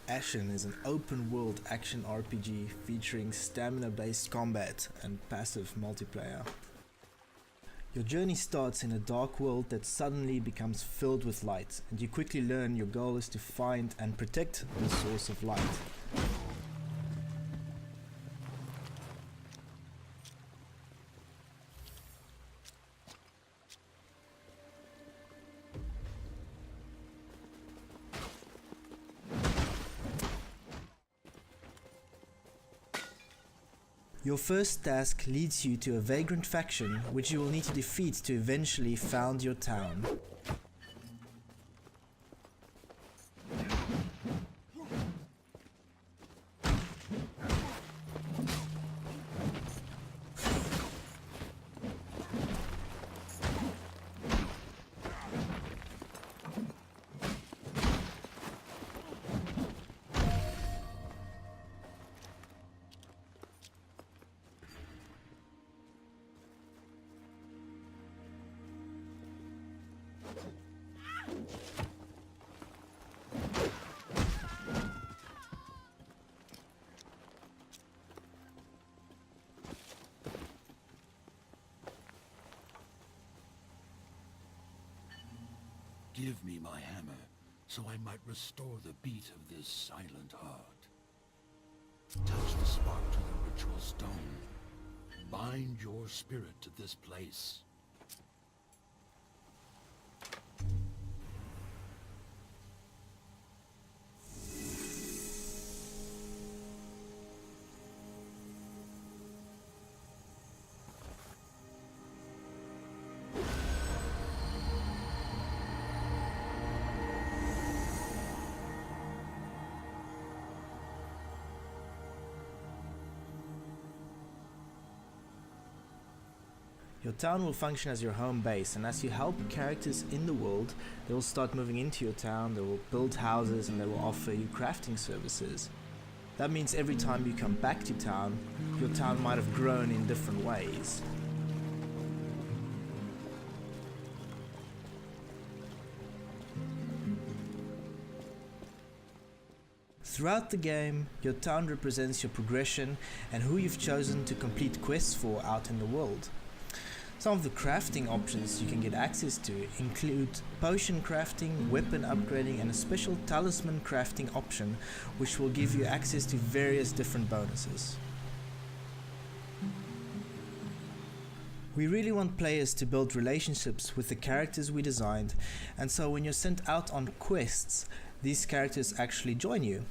them.Ashen is an open-world action RPG featuring stamina-based combat and passive multiplayer. Your journey starts in a dark world that suddenly becomes filled with light, and you quickly learn your goal is to find and protect the source of light. Your first task leads you to a vagrant faction which you will need to defeat to eventually found your town. Give me my hammer, so I might restore the beat of this silent heart. Touch the spark to the ritual stone. Bind your spirit to this place. Your town will function as your home base, and as you help characters in the world, they will start moving into your town, they will build houses, and they will offer you crafting services. That means every time you come back to town, your town might have grown in different ways. Throughout the game, your town represents your progression and who you've chosen to complete quests for out in the world. Some of the crafting options you can get access to include potion crafting, weapon upgrading, and a special talisman crafting option which will give you access to various different bonuses. We really want players to build relationships with the characters we designed, and so when you're sent out on quests, these characters actually join you.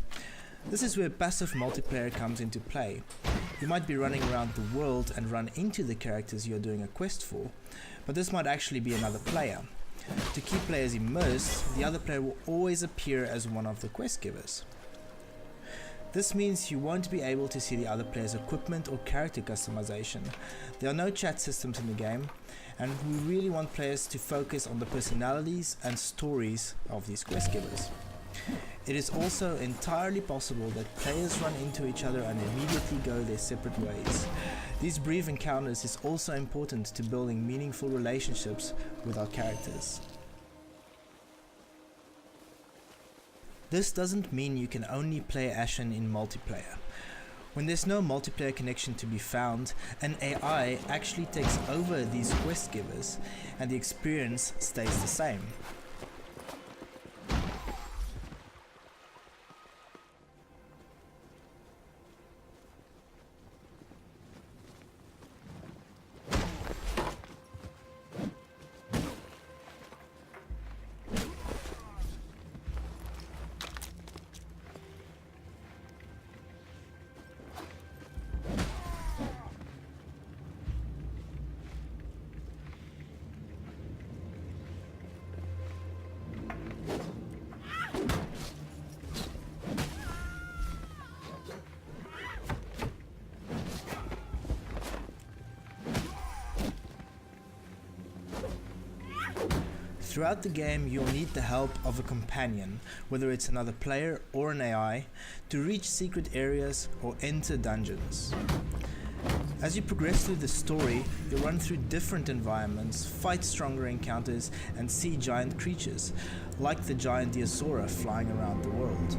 This is where passive multiplayer comes into play. You might be running around the world and run into the characters you're doing a quest for, but this might actually be another player. To keep players immersed, the other player will always appear as one of the quest givers. This means you won't be able to see the other player's equipment or character customization. There are no chat systems in the game, and we really want players to focus on the personalities and stories of these quest givers. It is also entirely possible that players run into each other and immediately go their separate ways. These brief encounters is also important to building meaningful relationships with our characters. This doesn't mean you can only play Ashen in multiplayer. When there's no multiplayer connection to be found, an AI actually takes over these quest givers and the experience stays the same. Throughout the game, you'll need the help of a companion, whether it's another player or an AI, to reach secret areas or enter dungeons. As you progress through the story, you'll run through different environments, fight stronger encounters, and see giant creatures, like the giant Deosaura flying around the world.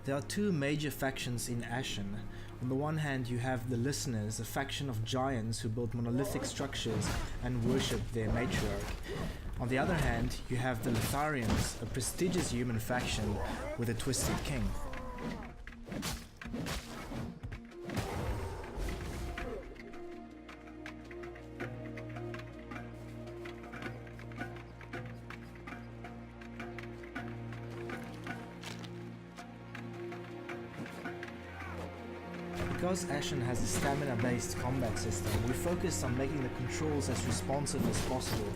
There are two major factions in Ashen. On the one hand, you have the Listeners, a faction of giants who built monolithic structures and worship their matriarch. On the other hand, you have the Litharians, a prestigious human faction with a twisted king. Because Ashen has a stamina-based combat system, we focus on making the controls as responsive as possible.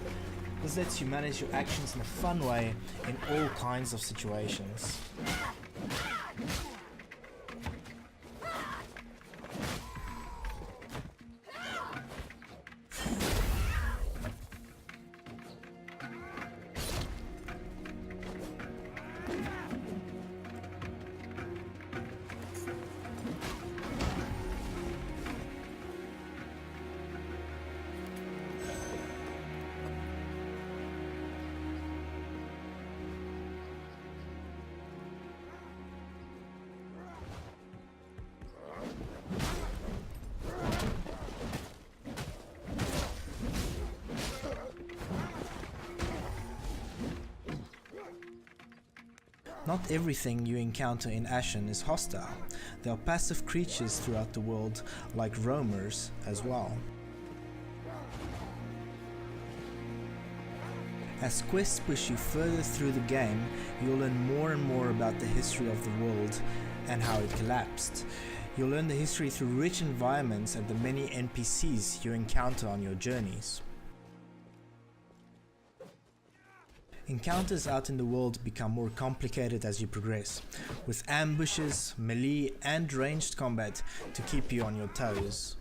This lets you manage your actions in a fun way in all kinds of situations. Not everything you encounter in Ashen is hostile. There are passive creatures throughout the world, like roamers as well. As quests push you further through the game, you'll learn more and more about the history of the world and how it collapsed. You'll learn the history through rich environments and the many NPCs you encounter on your journeys. Encounters out in the world become more complicated as you progress, with ambushes, melee and ranged combat to keep you on your toes.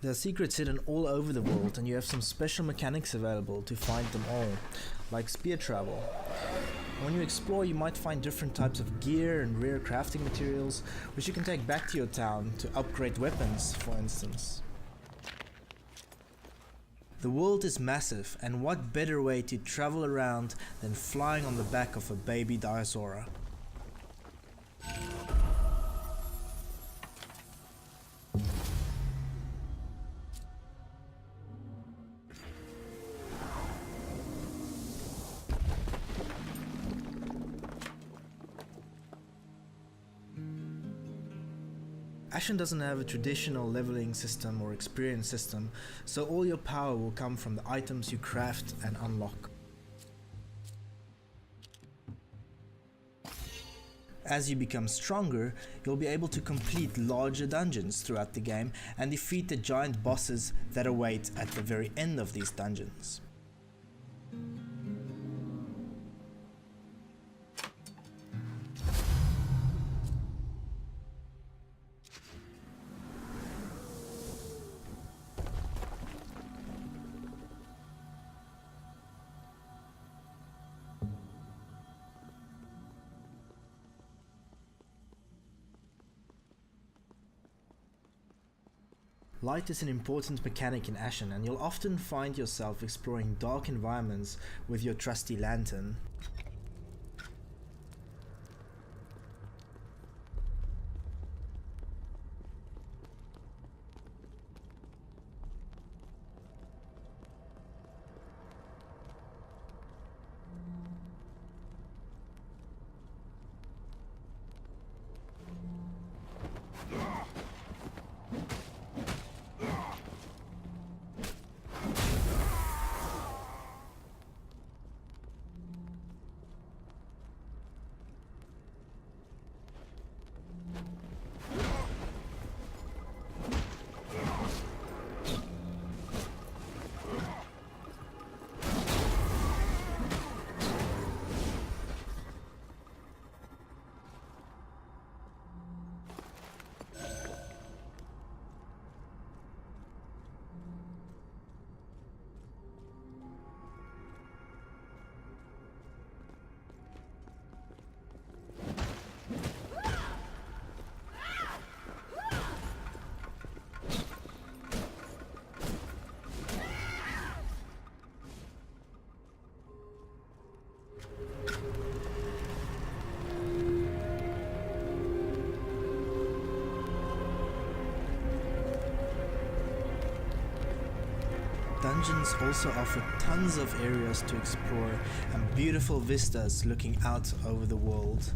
There are secrets hidden all over the world, and you have some special mechanics available to find them all, like spear travel. When you explore, you might find different types of gear and rare crafting materials, which you can take back to your town to upgrade weapons, for instance. The world is massive, and what better way to travel around than flying on the back of a baby dinosaur? Ashen doesn't have a traditional leveling system or experience system, so all your power will come from the items you craft and unlock. As you become stronger, you'll be able to complete larger dungeons throughout the game and defeat the giant bosses that await at the very end of these dungeons. Light is an important mechanic in Ashen, and you'll often find yourself exploring dark environments with your trusty lantern. dungeons also offer tons of areas to explore and beautiful vistas looking out over the world.